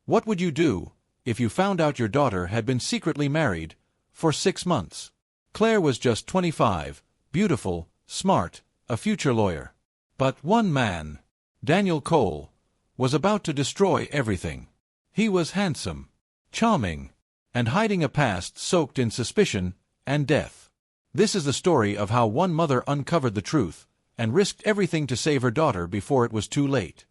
What would you do if you found out your daughter had been secretly married for 6 months? Claire was just 25, beautiful, smart, a future lawyer. But one man, Daniel Cole, was about to destroy everything. He was handsome, charming, and hiding a past soaked in suspicion and death. This is the story of how one mother uncovered the truth and risked everything to save her daughter before it was too late.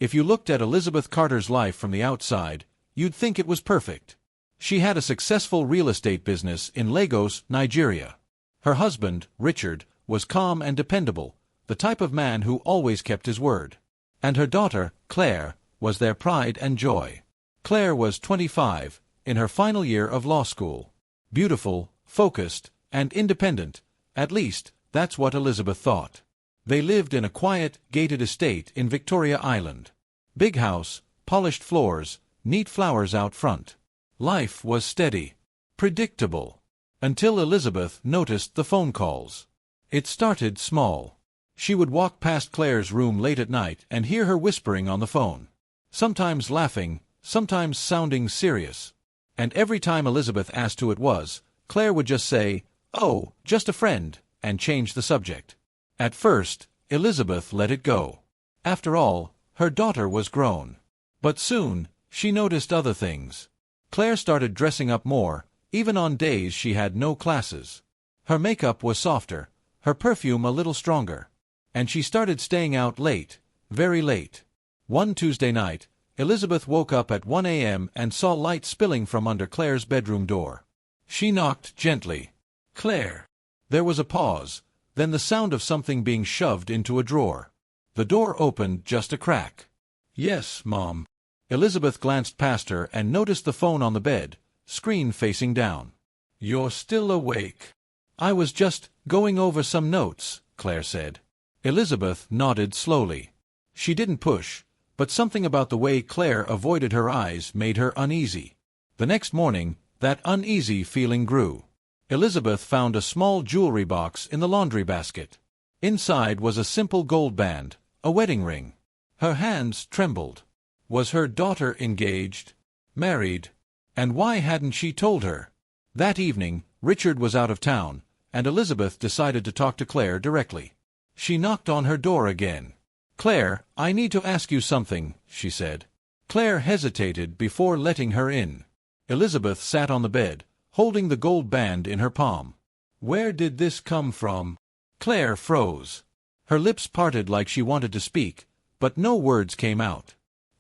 If you looked at Elizabeth Carter's life from the outside, you'd think it was perfect. She had a successful real estate business in Lagos, Nigeria. Her husband, Richard, was calm and dependable, the type of man who always kept his word. And her daughter, Claire, was their pride and joy. Claire was 25, in her final year of law school. Beautiful, focused, and independent, at least, that's what Elizabeth thought. They lived in a quiet, gated estate in Victoria Island. Big house, polished floors, neat flowers out front. Life was steady, predictable, until Elizabeth noticed the phone calls. It started small. She would walk past Claire's room late at night and hear her whispering on the phone. Sometimes laughing, sometimes sounding serious. And every time Elizabeth asked who it was, Claire would just say, "Oh, just a friend," and change the subject. At first, Elizabeth let it go. After all, her daughter was grown. But soon, she noticed other things. Claire started dressing up more, even on days she had no classes. Her makeup was softer, her perfume a little stronger. And she started staying out late, very late. One Tuesday night, Elizabeth woke up at 1 a.m. and saw light spilling from under Claire's bedroom door. She knocked gently. "Claire." There was a pause, then the sound of something being shoved into a drawer. The door opened just a crack. "Yes, Mom." Elizabeth glanced past her and noticed the phone on the bed, screen facing down. "You're still awake." "I was just going over some notes," Claire said. Elizabeth nodded slowly. She didn't push, but something about the way Claire avoided her eyes made her uneasy. The next morning, that uneasy feeling grew. Elizabeth found a small jewelry box in the laundry basket. Inside was a simple gold band, a wedding ring. Her hands trembled. Was her daughter engaged? Married? And why hadn't she told her? That evening, Richard was out of town, and Elizabeth decided to talk to Claire directly. She knocked on her door again. "Claire, I need to ask you something," she said. Claire hesitated before letting her in. Elizabeth sat on the bed, holding the gold band in her palm. "Where did this come from?" Claire froze. Her lips parted like she wanted to speak, but no words came out.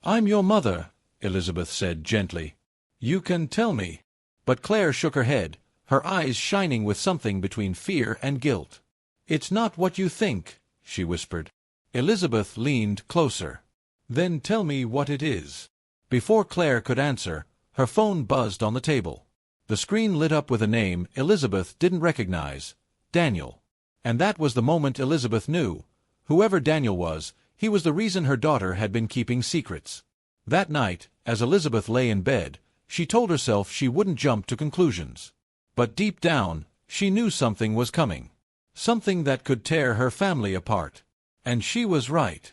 "I'm your mother," Elizabeth said gently. "You can tell me." But Claire shook her head, her eyes shining with something between fear and guilt. "It's not what you think," she whispered. Elizabeth leaned closer. "Then tell me what it is." Before Claire could answer, her phone buzzed on the table. The screen lit up with a name Elizabeth didn't recognize, Daniel. And that was the moment Elizabeth knew. Whoever Daniel was, he was the reason her daughter had been keeping secrets. That night, as Elizabeth lay in bed, she told herself she wouldn't jump to conclusions. But deep down, she knew something was coming. Something that could tear her family apart. And she was right.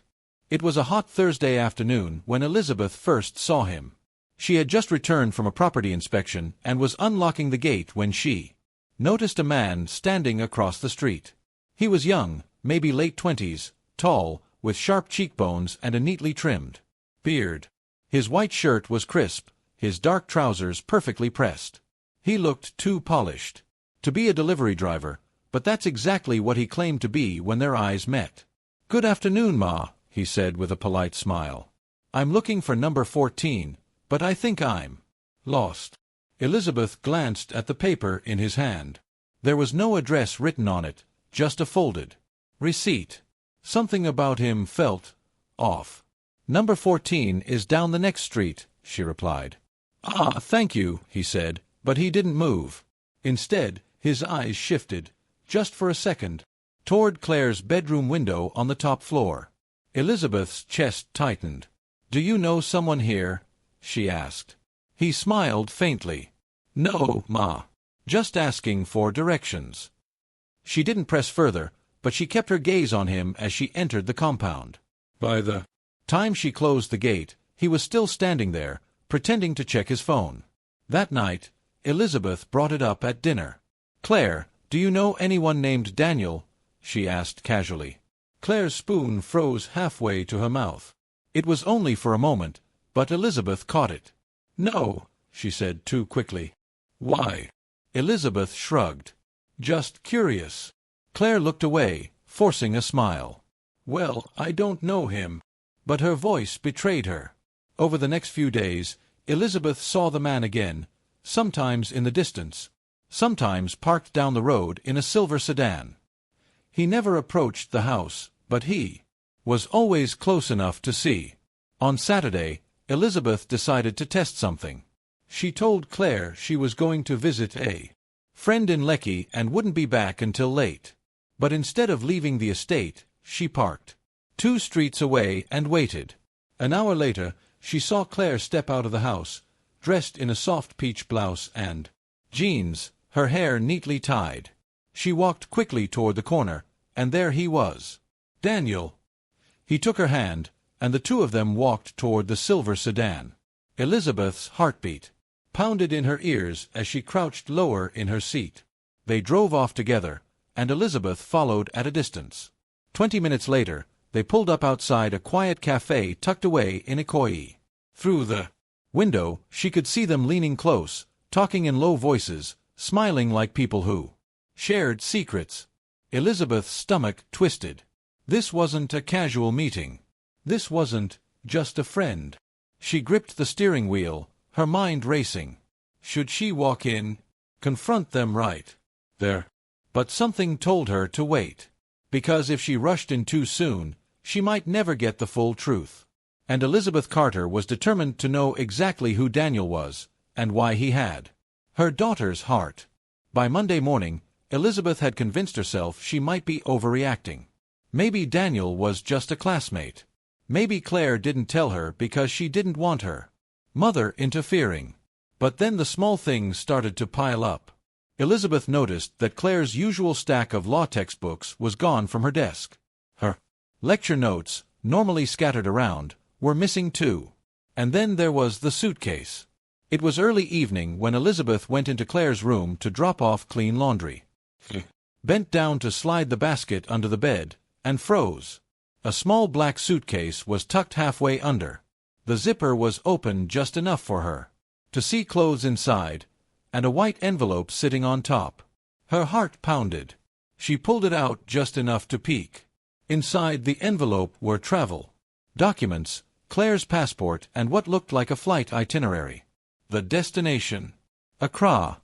It was a hot Thursday afternoon when Elizabeth first saw him. She had just returned from a property inspection and was unlocking the gate when she noticed a man standing across the street. He was young, maybe late 20s, tall, with sharp cheekbones and a neatly trimmed beard. His white shirt was crisp, his dark trousers perfectly pressed. He looked too polished to be a delivery driver, but that's exactly what he claimed to be when their eyes met. "Good afternoon, Ma," he said with a polite smile. "I'm looking for number 14, but I think I'm lost." Elizabeth glanced at the paper in his hand. There was no address written on it, just a folded receipt. Something about him felt off. "Number 14 is down the next street," she replied. "Ah, thank you," he said, but he didn't move. Instead, his eyes shifted, just for a second, toward Claire's bedroom window on the top floor. Elizabeth's chest tightened. "Do you know someone here?" she asked. He smiled faintly. "No, Ma. Just asking for directions." She didn't press further, but she kept her gaze on him as she entered the compound. By the time she closed the gate, He was still standing there, pretending to check his phone. That night, Elizabeth brought it up at dinner. "Claire, do you know anyone named Daniel?" she asked casually. Claire's spoon froze halfway to her mouth. It was only for a moment, but Elizabeth caught it. "No," she said too quickly. "Why?" Elizabeth shrugged. "Just curious." Claire looked away, forcing a smile. "Well, I don't know him." But her voice betrayed her. Over the next few days, Elizabeth saw the man again, sometimes in the distance, sometimes parked down the road in a silver sedan. He never approached the house, but he was always close enough to see. On Saturday, Elizabeth decided to test something. She told Claire she was going to visit a friend in Lekki and wouldn't be back until late. But instead of leaving the estate, she parked 2 streets away and waited. An hour later, she saw Claire step out of the house, dressed in a soft peach blouse and jeans, her hair neatly tied. She walked quickly toward the corner, and there he was. "Daniel!" He took her hand, and the two of them walked toward the silver sedan. Elizabeth's heartbeat pounded in her ears as she crouched lower in her seat. They drove off together, and Elizabeth followed at a distance. 20 minutes later, they pulled up outside a quiet cafe tucked away in Ikoyi. Through the window, she could see them leaning close, talking in low voices, smiling like people who shared secrets. Elizabeth's stomach twisted. This wasn't a casual meeting. This wasn't just a friend. She gripped the steering wheel, her mind racing. Should she walk in, confront them right there? But something told her to wait. Because if she rushed in too soon, she might never get the full truth. And Elizabeth Carter was determined to know exactly who Daniel was, and why he had her daughter's heart. By Monday morning, Elizabeth had convinced herself she might be overreacting. Maybe Daniel was just a classmate. Maybe Claire didn't tell her because she didn't want her mother interfering. But then the small things started to pile up. Elizabeth noticed that Claire's usual stack of law textbooks was gone from her desk. Her lecture notes, normally scattered around, were missing too. And then there was the suitcase. It was early evening when Elizabeth went into Claire's room to drop off clean laundry. Bent down to slide the basket under the bed, and froze. A small black suitcase was tucked halfway under. The zipper was open just enough for her to see clothes inside, and a white envelope sitting on top. Her heart pounded. She pulled it out just enough to peek. Inside the envelope were travel documents, Claire's passport, and what looked like a flight itinerary. The destination: Accra,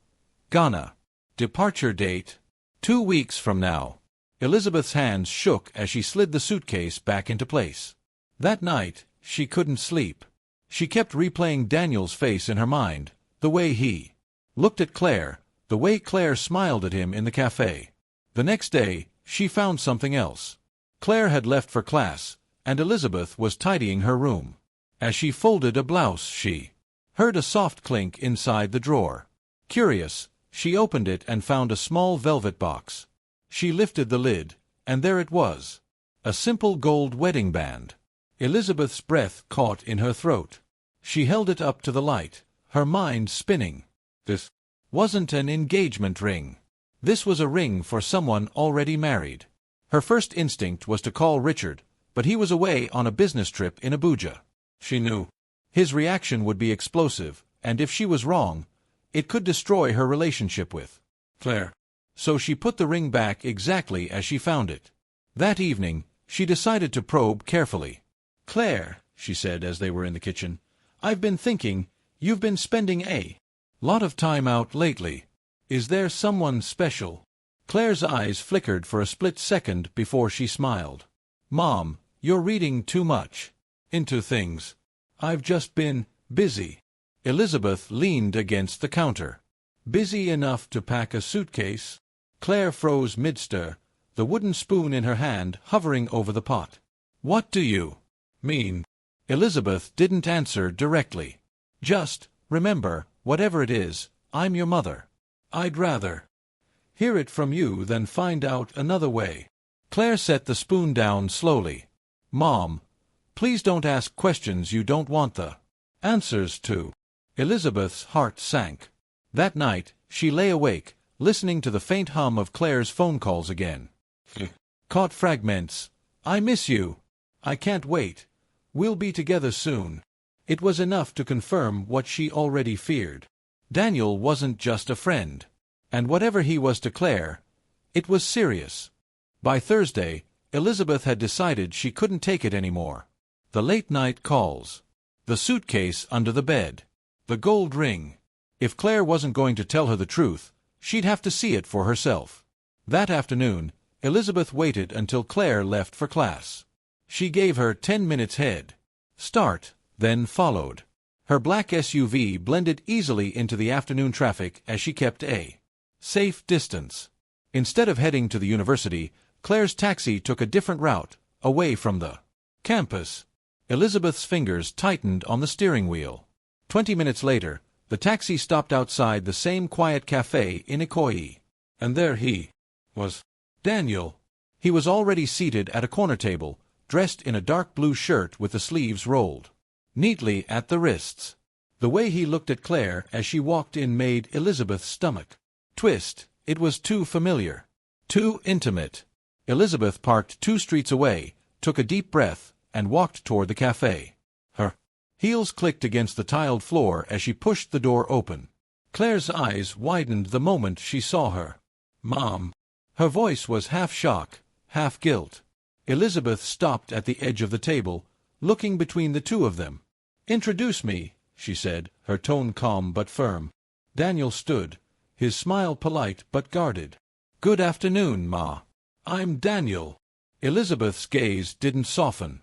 Ghana. Departure date: 2 weeks from now. Elizabeth's hands shook as she slid the suitcase back into place. That night, she couldn't sleep. She kept replaying Daniel's face in her mind, the way he looked at Claire, the way Claire smiled at him in the cafe. The next day, she found something else. Claire had left for class, and Elizabeth was tidying her room. As she folded a blouse, she heard a soft clink inside the drawer. Curious, she opened it and found a small velvet box. She lifted the lid, and there it was. A simple gold wedding band. Elizabeth's breath caught in her throat. She held it up to the light, her mind spinning. This wasn't an engagement ring. This was a ring for someone already married. Her first instinct was to call Richard, but he was away on a business trip in Abuja. She knew his reaction would be explosive, and if she was wrong, it could destroy her relationship with Claire. So she put the ring back exactly as she found it. That evening, she decided to probe carefully. "Claire," she said as they were in the kitchen, "I've been thinking, you've been spending a lot of time out lately. Is there someone special?" Claire's eyes flickered for a split second before she smiled. "Mom, you're reading too much into things. I've just been busy." Elizabeth leaned against the counter. "Busy enough to pack a suitcase?" Claire froze mid-stir, the wooden spoon in her hand hovering over the pot. "What do you mean?" Elizabeth didn't answer directly. "Just remember, whatever it is, I'm your mother. I'd rather hear it from you than find out another way." Claire set the spoon down slowly. "Mom, Please don't ask questions you don't want the answers to. Elizabeth's heart sank. That night, she lay awake, listening to the faint hum of Claire's phone calls again. Caught fragments. I miss you. I can't wait. We'll be together soon. It was enough to confirm what she already feared. Daniel wasn't just a friend. And whatever he was to Claire, it was serious. By Thursday, Elizabeth had decided she couldn't take it anymore. The late-night calls. The suitcase under the bed. The gold ring. If Claire wasn't going to tell her the truth, she'd have to see it for herself. That afternoon, Elizabeth waited until Claire left for class. She gave her 10 minutes head start, then followed. Her black SUV blended easily into the afternoon traffic as she kept a safe distance. Instead of heading to the university, Claire's taxi took a different route, away from the campus. Elizabeth's fingers tightened on the steering wheel. 20 minutes later, the taxi stopped outside the same quiet cafe in Ikoyi. And there he was. Daniel. He was already seated at a corner table, dressed in a dark blue shirt with the sleeves rolled neatly at the wrists. The way he looked at Claire as she walked in made Elizabeth's stomach twist. It was too familiar. Too intimate. Elizabeth parked 2 streets away, took a deep breath, and walked toward the cafe. Her heels clicked against the tiled floor as she pushed the door open. Claire's eyes widened the moment she saw her. Mom. Her voice was half shock, half guilt. Elizabeth stopped at the edge of the table, looking between the two of them. Introduce me, she said, her tone calm but firm. Daniel stood, his smile polite but guarded. Good afternoon, Ma. I'm Daniel. Elizabeth's gaze didn't soften.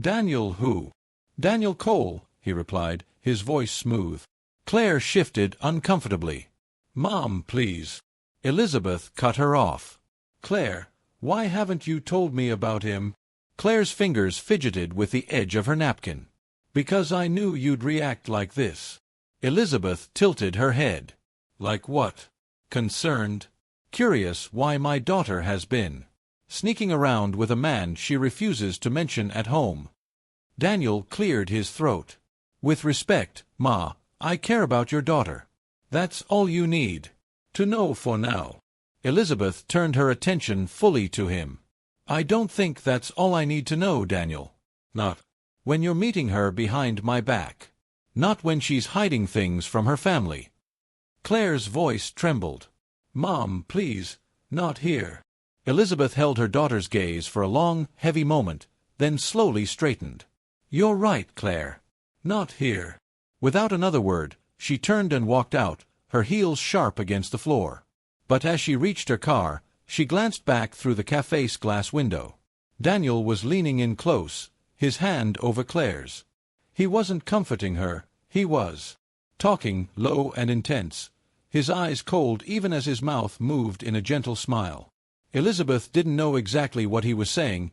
Daniel who? Daniel Cole, he replied, his voice smooth. Claire shifted uncomfortably. Mom, please. Elizabeth cut her off. Claire, why haven't you told me about him? Claire's fingers fidgeted with the edge of her napkin. Because I knew you'd react like this. Elizabeth tilted her head. Like what? Concerned. Curious why my daughter has been sneaking around with a man she refuses to mention at home. Daniel cleared his throat. With respect, Ma, I care about your daughter. That's all you need to know for now. Elizabeth turned her attention fully to him. I don't think that's all I need to know, Daniel. Not when you're meeting her behind my back. Not when she's hiding things from her family. Claire's voice trembled. Mom, please, not here. Elizabeth held her daughter's gaze for a long, heavy moment, then slowly straightened. You're right, Claire. Not here. Without another word, she turned and walked out, her heels sharp against the floor. But as she reached her car, she glanced back through the cafe's glass window. Daniel was leaning in close, his hand over Claire's. He wasn't comforting her, he was talking, low and intense, his eyes cold even as his mouth moved in a gentle smile. Elizabeth didn't know exactly what he was saying,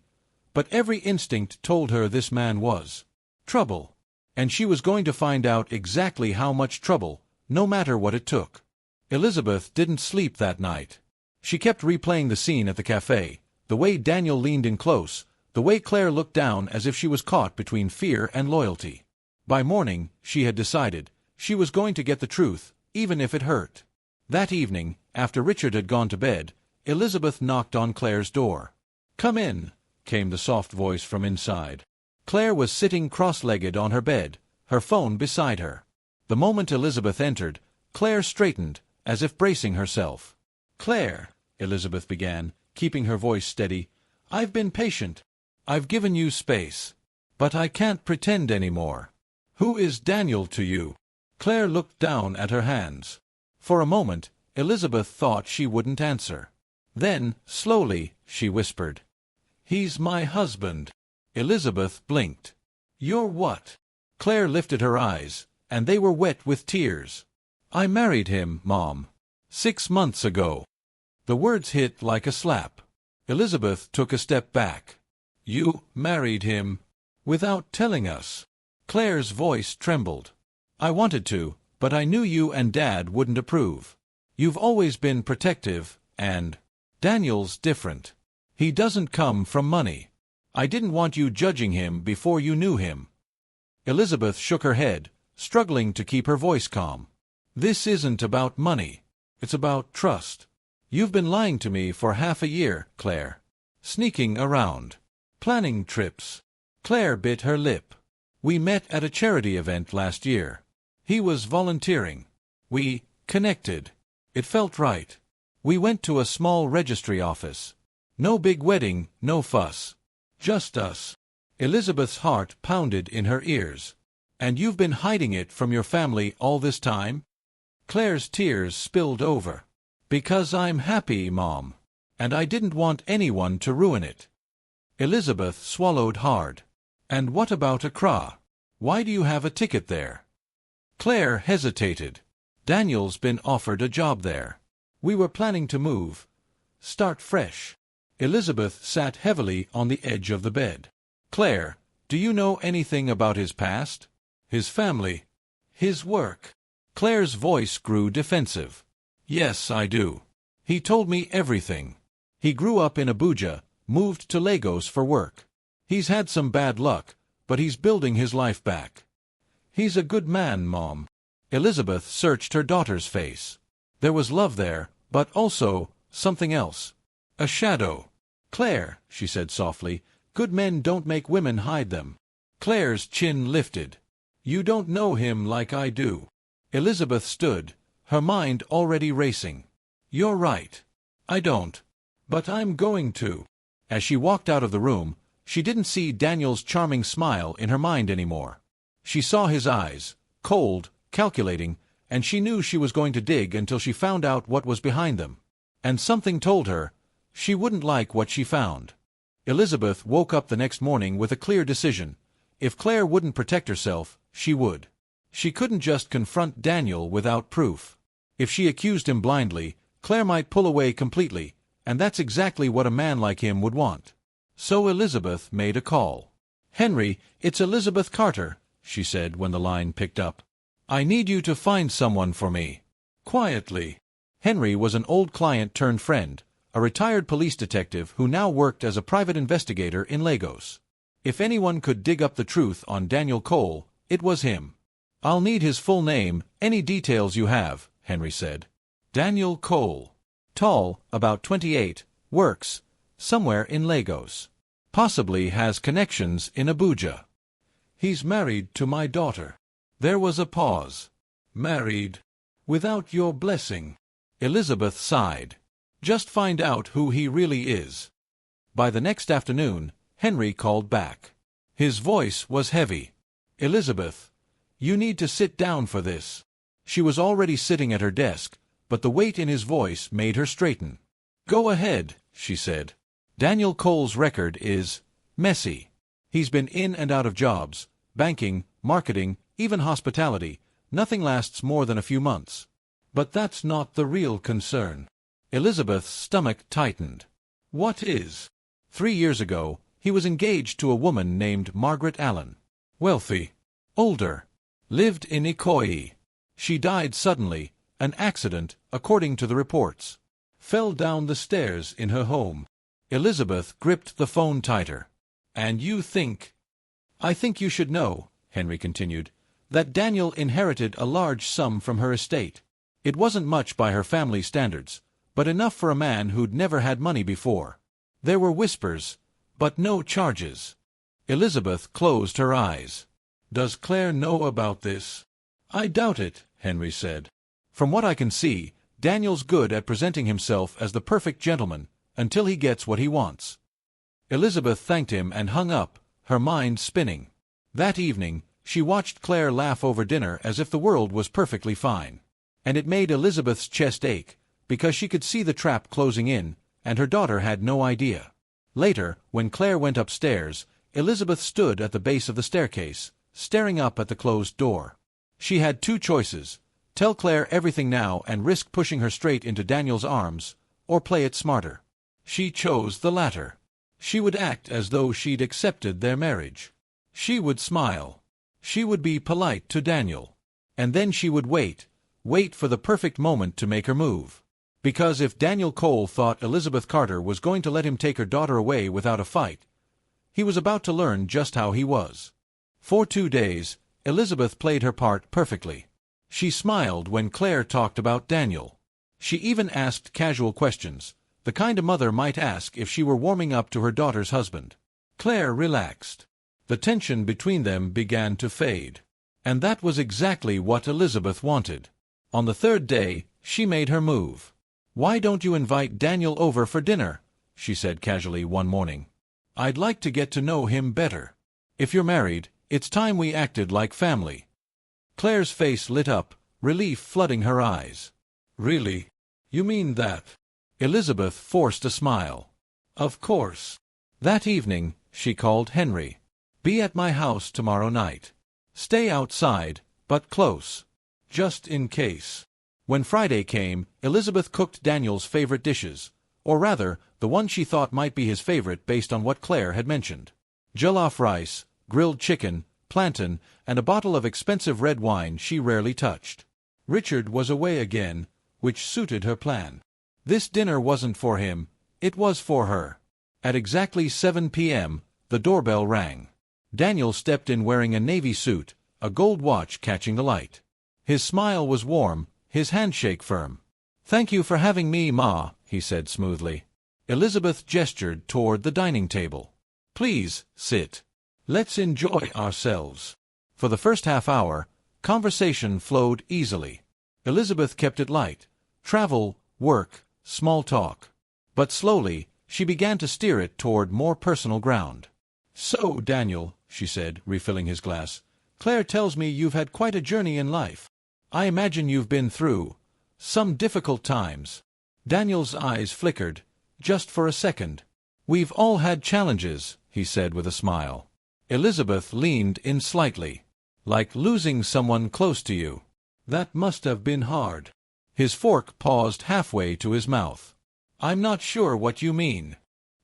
but every instinct told her this man was trouble, and she was going to find out exactly how much trouble, no matter what it took. Elizabeth didn't sleep that night. She kept replaying the scene at the cafe, the way Daniel leaned in close, the way Claire looked down as if she was caught between fear and loyalty. By morning, she had decided, she was going to get the truth, even if it hurt. That evening, after Richard had gone to bed, Elizabeth knocked on Claire's door. Come in, came the soft voice from inside. Claire was sitting cross-legged on her bed, her phone beside her. The moment Elizabeth entered, Claire straightened, as if bracing herself. Claire, Elizabeth began, keeping her voice steady, I've been patient. I've given you space. But I can't pretend anymore. Who is Daniel to you? Claire looked down at her hands. For a moment, Elizabeth thought she wouldn't answer. Then, slowly, she whispered, He's my husband. Elizabeth blinked. You're what? Claire lifted her eyes, and they were wet with tears. I married him, Mom. 6 months ago. The words hit like a slap. Elizabeth took a step back. You married him without telling us. Claire's voice trembled. I wanted to, but I knew you and Dad wouldn't approve. You've always been protective, and Daniel's different. He doesn't come from money. I didn't want you judging him before you knew him." Elizabeth shook her head, struggling to keep her voice calm. "This isn't about money. It's about trust. You've been lying to me for half a year, Claire. Sneaking around. Planning trips." Claire bit her lip. "We met at a charity event last year. He was volunteering. We connected. It felt right. We went to a small registry office. No big wedding, no fuss. Just us." Elizabeth's heart pounded in her ears. "And you've been hiding it from your family all this time?" Claire's tears spilled over. "Because I'm happy, Mom. And I didn't want anyone to ruin it." Elizabeth swallowed hard. "And what about Accra? Why do you have a ticket there?" Claire hesitated. "Daniel's been offered a job there. We were planning to move. Start fresh." Elizabeth sat heavily on the edge of the bed. "Claire, do you know anything about his past? His family? His work?" Claire's voice grew defensive. "Yes, I do. He told me everything. He grew up in Abuja, moved to Lagos for work. He's had some bad luck, but he's building his life back. He's a good man, Mom." Elizabeth searched her daughter's face. There was love there, but also something else. A shadow. "Claire," she said softly, "good men don't make women hide them." Claire's chin lifted. "You don't know him like I do." Elizabeth stood, her mind already racing. "You're right. I don't. But I'm going to." As she walked out of the room, she didn't see Daniel's charming smile in her mind anymore. She saw his eyes, cold, calculating, and she knew she was going to dig until she found out what was behind them. And something told her she wouldn't like what she found. Elizabeth woke up the next morning with a clear decision. If Claire wouldn't protect herself, she would. She couldn't just confront Daniel without proof. If she accused him blindly, Claire might pull away completely, and that's exactly what a man like him would want. So Elizabeth made a call. "Henry, it's Elizabeth Carter," she said when the line picked up. "I need you to find someone for me." Quietly. Henry was an old client turned friend, a retired police detective who now worked as a private investigator in Lagos. If anyone could dig up the truth on Daniel Cole, it was him. "I'll need his full name, any details you have," Henry said. "Daniel Cole. Tall, about 28, works somewhere in Lagos. Possibly has connections in Abuja. He's married to my daughter." There was a pause. "Married? Without your blessing?" Elizabeth sighed. "Just find out who he really is." By the next afternoon, Henry called back. His voice was heavy. "Elizabeth, you need to sit down for this." She was already sitting at her desk, but the weight in his voice made her straighten. "Go ahead," she said. "Daniel Cole's record is messy. He's been in and out of jobs, banking, marketing, even hospitality. Nothing lasts more than a few months. But that's not the real concern." Elizabeth's stomach tightened. "What is?" 3 years ago, he was engaged to a woman named Margaret Allen. Wealthy. Older. Lived in Ikoyi. She died suddenly, an accident, according to the reports. Fell down the stairs in her home. Elizabeth gripped the phone tighter. "And you think—" "I think you should know," Henry continued, "that Daniel inherited a large sum from her estate. It wasn't much by her family standards, but enough for a man who'd never had money before. There were whispers, but no charges." Elizabeth closed her eyes. "Does Claire know about this?" "I doubt it," Henry said. "From what I can see, Daniel's good at presenting himself as the perfect gentleman, until he gets what he wants." Elizabeth thanked him and hung up, her mind spinning. That evening, she watched Claire laugh over dinner as if the world was perfectly fine. And it made Elizabeth's chest ache, because she could see the trap closing in, and her daughter had no idea. Later, when Claire went upstairs, Elizabeth stood at the base of the staircase, staring up at the closed door. She had two choices: tell Claire everything now and risk pushing her straight into Daniel's arms, or play it smarter. She chose the latter. She would act as though she'd accepted their marriage. She would smile. She would be polite to Daniel. And then she would wait for the perfect moment to make her move. Because if Daniel Cole thought Elizabeth Carter was going to let him take her daughter away without a fight, He was about to learn just how he was. For 2 days, Elizabeth played her part perfectly. She smiled when Claire talked about Daniel. She even asked casual questions, the kind a mother might ask if she were warming up to her daughter's husband. Claire relaxed. The tension between them began to fade. And that was exactly what Elizabeth wanted. On the 3rd day, she made her move. "Why don't you invite Daniel over for dinner?" she said casually one morning. "I'd like to get to know him better. If you're married, it's time we acted like family." Claire's face lit up, relief flooding her eyes. "Really? You mean that?" Elizabeth forced a smile. "Of course." That evening, she called Henry. "Be at my house tomorrow night. Stay outside, but close. Just in case." When Friday came, Elizabeth cooked Daniel's favorite dishes, or rather, the one she thought might be his favorite based on what Claire had mentioned. Jollof rice, grilled chicken, plantain, and a bottle of expensive red wine she rarely touched. Richard was away again, which suited her plan. This dinner wasn't for him, it was for her. At exactly 7 p.m., the doorbell rang. Daniel stepped in wearing a navy suit, a gold watch catching the light. His smile was warm, his handshake firm. "Thank you for having me, Ma," he said smoothly. Elizabeth gestured toward the dining table. "Please, sit. Let's enjoy ourselves." For the first half-hour, conversation flowed easily. Elizabeth kept it light. Travel, work, small talk. But slowly, she began to steer it toward more personal ground. "So, Daniel," she said, refilling his glass, "Claire tells me you've had quite a journey in life. I imagine you've been through some difficult times." Daniel's eyes flickered, just for a second. "We've all had challenges," he said with a smile. Elizabeth leaned in slightly. "Like losing someone close to you. That must have been hard." His fork paused halfway to his mouth. "I'm not sure what you mean."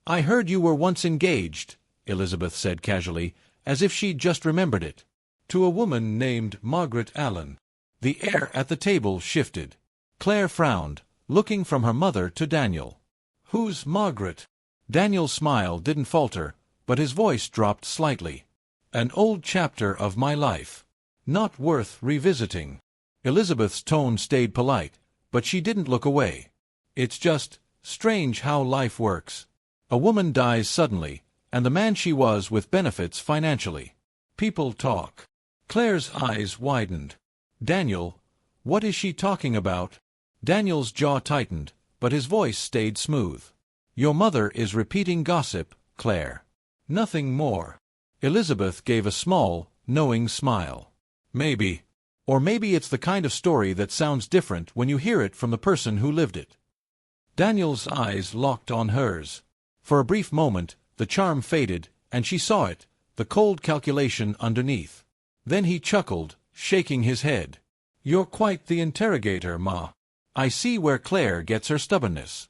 "I heard you were once engaged," Elizabeth said casually, as if she'd just remembered it. "To a woman named Margaret Allen." The air at the table shifted. Claire frowned, looking from her mother to Daniel. "Who's Margaret?" Daniel's smile didn't falter, but his voice dropped slightly. "An old chapter of my life. Not worth revisiting." Elizabeth's tone stayed polite, but she didn't look away. "It's just strange how life works. A woman dies suddenly, and the man she was with benefits financially. People talk." Claire's eyes widened. "Daniel, what is she talking about?" Daniel's jaw tightened, but his voice stayed smooth. "Your mother is repeating gossip, Claire. Nothing more." Elizabeth gave a small, knowing smile. "Maybe. Or maybe it's the kind of story that sounds different when you hear it from the person who lived it." Daniel's eyes locked on hers. For a brief moment, the charm faded, and she saw it, the cold calculation underneath. Then he chuckled, shaking his head. "You're quite the interrogator, Ma. I see where Claire gets her stubbornness."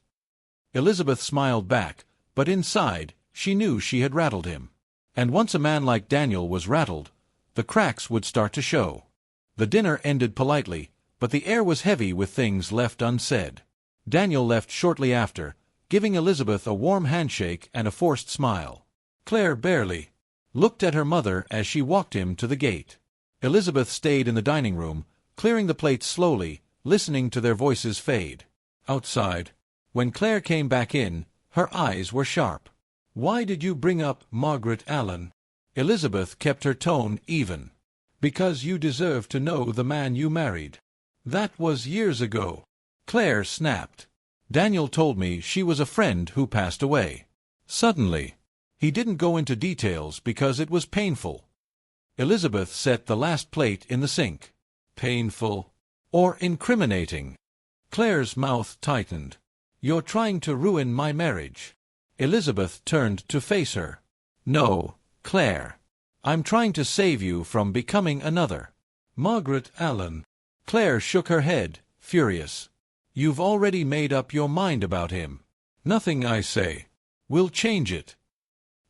Elizabeth smiled back, but inside, she knew she had rattled him. And once a man like Daniel was rattled, the cracks would start to show. The dinner ended politely, but the air was heavy with things left unsaid. Daniel left shortly after, giving Elizabeth a warm handshake and a forced smile. Claire barely looked at her mother as she walked him to the gate. Elizabeth stayed in the dining room, clearing the plates slowly, listening to their voices fade. Outside, when Claire came back in, her eyes were sharp. "Why did you bring up Margaret Allen?" Elizabeth kept her tone even. "Because you deserve to know the man you married." "That was years ago." Claire snapped. "Daniel told me she was a friend who passed away. Suddenly. He didn't go into details because it was painful." Elizabeth set the last plate in the sink. "Painful? Or incriminating?" Claire's mouth tightened. "You're trying to ruin my marriage." Elizabeth turned to face her. "No, Claire. I'm trying to save you from becoming another." "Margaret Allen." Claire shook her head, furious. "You've already made up your mind about him. Nothing I say will change it."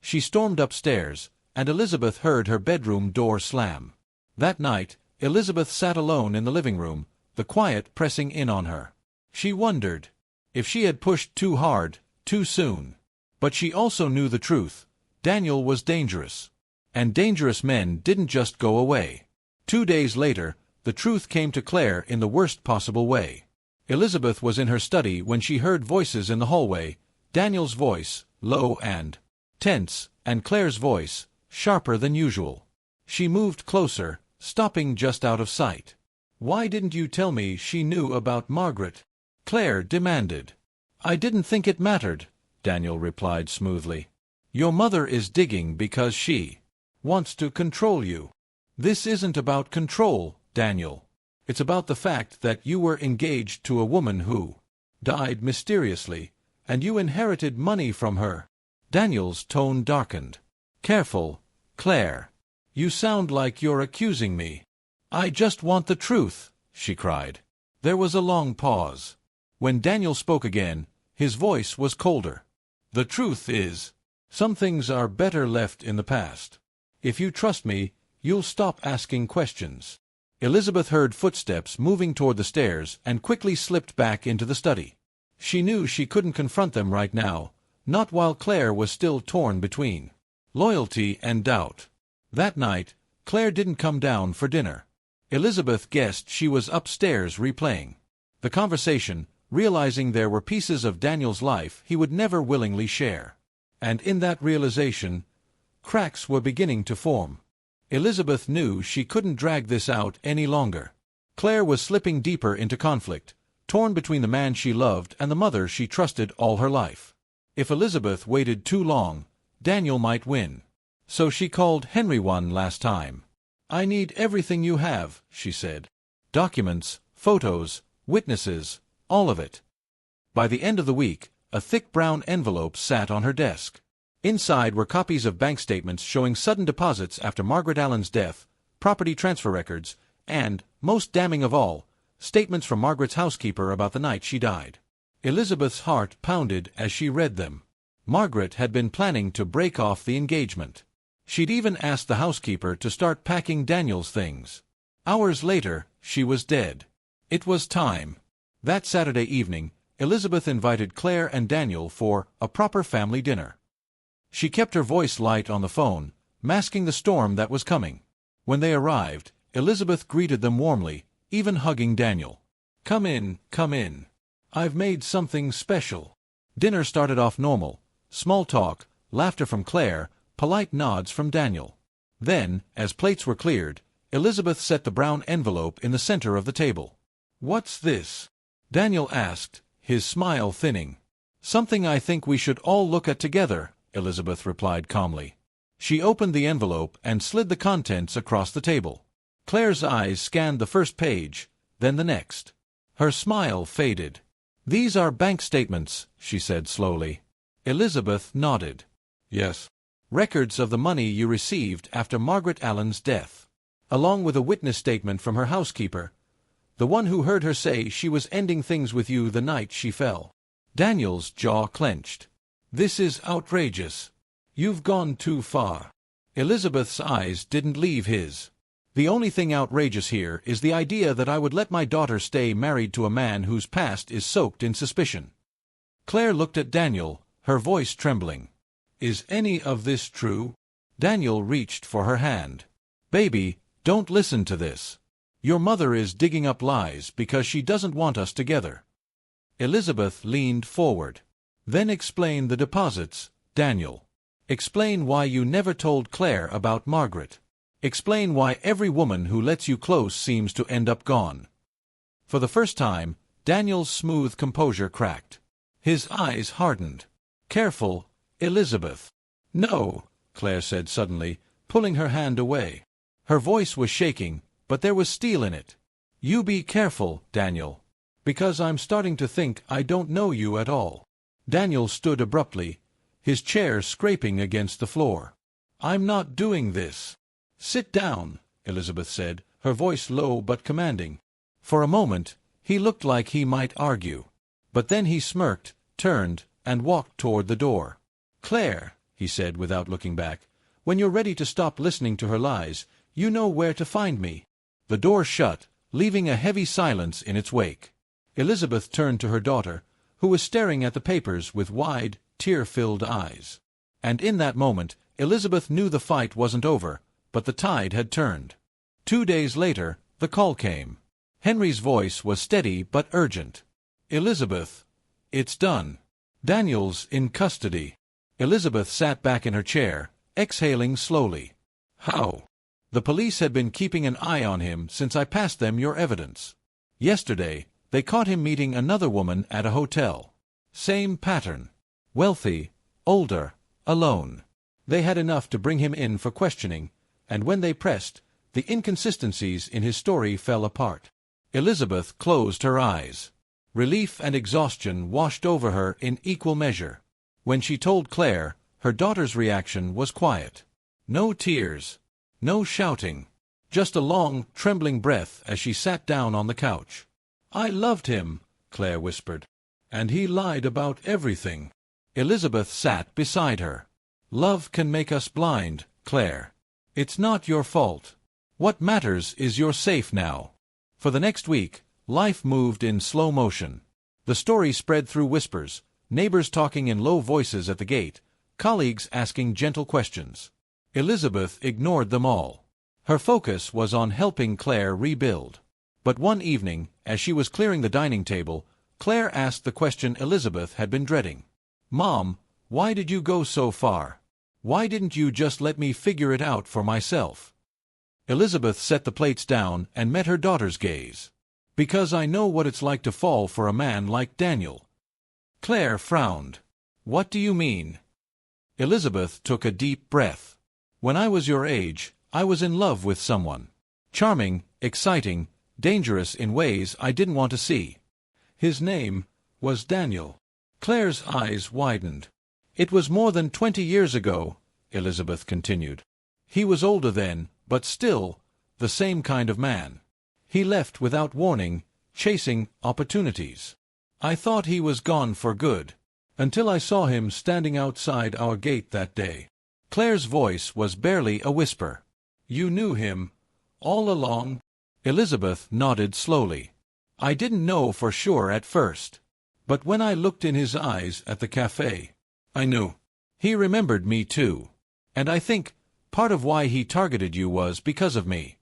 She stormed upstairs, and Elizabeth heard her bedroom door slam. That night, Elizabeth sat alone in the living room, the quiet pressing in on her. She wondered if she had pushed too hard, too soon. But she also knew the truth. Daniel was dangerous. And dangerous men didn't just go away. 2 days later, the truth came to Claire in the worst possible way. Elizabeth was in her study when she heard voices in the hallway, Daniel's voice, low and tense, and Claire's voice, sharper than usual. She moved closer, stopping just out of sight. "Why didn't you tell me she knew about Margaret?" Claire demanded. "I didn't think it mattered," Daniel replied smoothly. "Your mother is digging because she wants to control you." "This isn't about control, Daniel. It's about the fact that you were engaged to a woman who died mysteriously, and you inherited money from her." Daniel's tone darkened. "Careful, Claire. You sound like you're accusing me." "I just want the truth," she cried. There was a long pause. When Daniel spoke again, his voice was colder. "The truth is, some things are better left in the past. If you trust me, you'll stop asking questions." Elizabeth heard footsteps moving toward the stairs and quickly slipped back into the study. She knew she couldn't confront them right now, not while Claire was still torn between loyalty and doubt. That night, Claire didn't come down for dinner. Elizabeth guessed she was upstairs replaying the conversation, realizing there were pieces of Daniel's life he would never willingly share. And in that realization, cracks were beginning to form. Elizabeth knew she couldn't drag this out any longer. Claire was slipping deeper into conflict, torn between the man she loved and the mother she trusted all her life. If Elizabeth waited too long, Daniel might win. So she called Henry one last time. "I need everything you have," she said. "Documents, photos, witnesses, all of it." By the end of the week, a thick brown envelope sat on her desk. Inside were copies of bank statements showing sudden deposits after Margaret Allen's death, property transfer records, and, most damning of all, statements from Margaret's housekeeper about the night she died. Elizabeth's heart pounded as she read them. Margaret had been planning to break off the engagement. She'd even asked the housekeeper to start packing Daniel's things. Hours later, she was dead. It was time. That Saturday evening, Elizabeth invited Claire and Daniel for a proper family dinner. She kept her voice light on the phone, masking the storm that was coming. When they arrived, Elizabeth greeted them warmly, even hugging Daniel. Come in, come in. I've made something special." Dinner started off normal. Small talk, laughter from Claire, polite nods from Daniel. Then, as plates were cleared, Elizabeth set the brown envelope in the center of the table. "What's this?" Daniel asked, his smile thinning. "Something I think we should all look at together," Elizabeth replied calmly. She opened the envelope and slid the contents across the table. Claire's eyes scanned the first page, then the next. Her smile faded. "These are bank statements," she said slowly. Elizabeth nodded. "Yes. Records of the money you received after Margaret Allen's death, along with a witness statement from her housekeeper, the one who heard her say she was ending things with you the night she fell." Daniel's jaw clenched. "This is outrageous. You've gone too far." Elizabeth's eyes didn't leave his. "The only thing outrageous here is the idea that I would let my daughter stay married to a man whose past is soaked in suspicion." Claire looked at Daniel, her voice trembling. "Is any of this true?" Daniel reached for her hand. "Baby, don't listen to this. Your mother is digging up lies because she doesn't want us together." Elizabeth leaned forward. "Then explain the deposits, Daniel. Explain why you never told Claire about Margaret. Explain why every woman who lets you close seems to end up gone." For the first time, Daniel's smooth composure cracked. His eyes hardened. "Careful, Elizabeth." "No," Claire said suddenly, pulling her hand away. Her voice was shaking, but there was steel in it. "You be careful, Daniel. Because I'm starting to think I don't know you at all." Daniel stood abruptly, his chair scraping against the floor. "I'm not doing this." "Sit down," Elizabeth said, her voice low but commanding. For a moment, he looked like he might argue. But then he smirked, turned, and walked toward the door. "Claire," he said without looking back, "when you're ready to stop listening to her lies, you know where to find me." The door shut, leaving a heavy silence in its wake. Elizabeth turned to her daughter, who was staring at the papers with wide, tear-filled eyes. And in that moment, Elizabeth knew the fight wasn't over, but the tide had turned. 2 days later, the call came. Henry's voice was steady but urgent. "Elizabeth, it's done. Daniel's in custody." Elizabeth sat back in her chair, exhaling slowly. "How?" "The police had been keeping an eye on him since I passed them your evidence. Yesterday, they caught him meeting another woman at a hotel. Same pattern. Wealthy, older, alone. They had enough to bring him in for questioning, and when they pressed, the inconsistencies in his story fell apart." Elizabeth closed her eyes. Relief and exhaustion washed over her in equal measure. When she told Claire, her daughter's reaction was quiet. No tears, no shouting, just a long, trembling breath as she sat down on the couch. "I loved him," Claire whispered. "And he lied about everything." Elizabeth sat beside her. "Love can make us blind, Claire. It's not your fault. What matters is you're safe now." For the next week, life moved in slow motion. The story spread through whispers, neighbors talking in low voices at the gate, colleagues asking gentle questions. Elizabeth ignored them all. Her focus was on helping Claire rebuild. But one evening, as she was clearing the dining table, Claire asked the question Elizabeth had been dreading. "Mom, why did you go so far? Why didn't you just let me figure it out for myself?" Elizabeth set the plates down and met her daughter's gaze. "Because I know what it's like to fall for a man like Daniel." Claire frowned. "What do you mean?" Elizabeth took a deep breath. "When I was your age, I was in love with someone. Charming, exciting, dangerous in ways I didn't want to see. His name was Daniel." Claire's eyes widened. "It was more than 20 years ago," Elizabeth continued. "He was older then, but still, the same kind of man. He left without warning, chasing opportunities. I thought he was gone for good, until I saw him standing outside our gate that day." Claire's voice was barely a whisper. "You knew him all along?" Elizabeth nodded slowly. "I didn't know for sure at first. But when I looked in his eyes at the cafe, I knew. He remembered me too. And I think part of why he targeted you was because of me."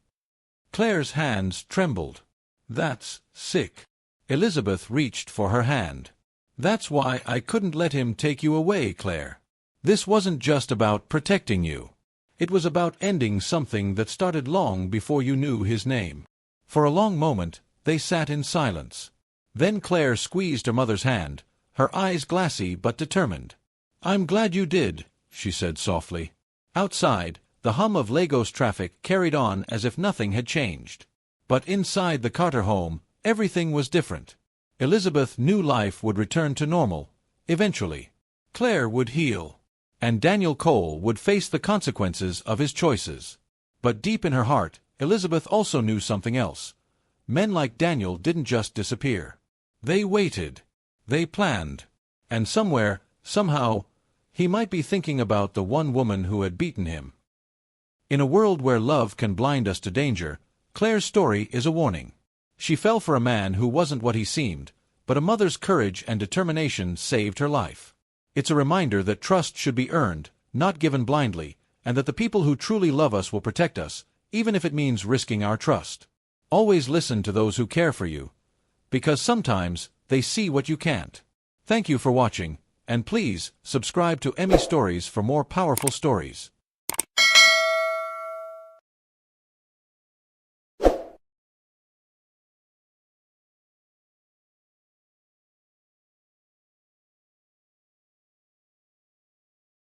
Claire's hands trembled. "That's sick." Elizabeth reached for her hand. "That's why I couldn't let him take you away, Claire. This wasn't just about protecting you. It was about ending something that started long before you knew his name." For a long moment, they sat in silence. Then Claire squeezed her mother's hand, her eyes glassy but determined. "I'm glad you did," she said softly. Outside, the hum of Lagos traffic carried on as if nothing had changed. But inside the Carter home, everything was different. Elizabeth knew life would return to normal, eventually. Claire would heal, and Daniel Cole would face the consequences of his choices. But deep in her heart, Elizabeth also knew something else. Men like Daniel didn't just disappear. They waited. They planned. And somewhere, somehow, he might be thinking about the one woman who had beaten him. In a world where love can blind us to danger, Claire's story is a warning. She fell for a man who wasn't what he seemed, but a mother's courage and determination saved her life. It's a reminder that trust should be earned, not given blindly, and that the people who truly love us will protect us, even if it means risking our trust. Always listen to those who care for you, because sometimes they see what you can't. Thank you for watching, and please subscribe to Emmy Stories for more powerful stories.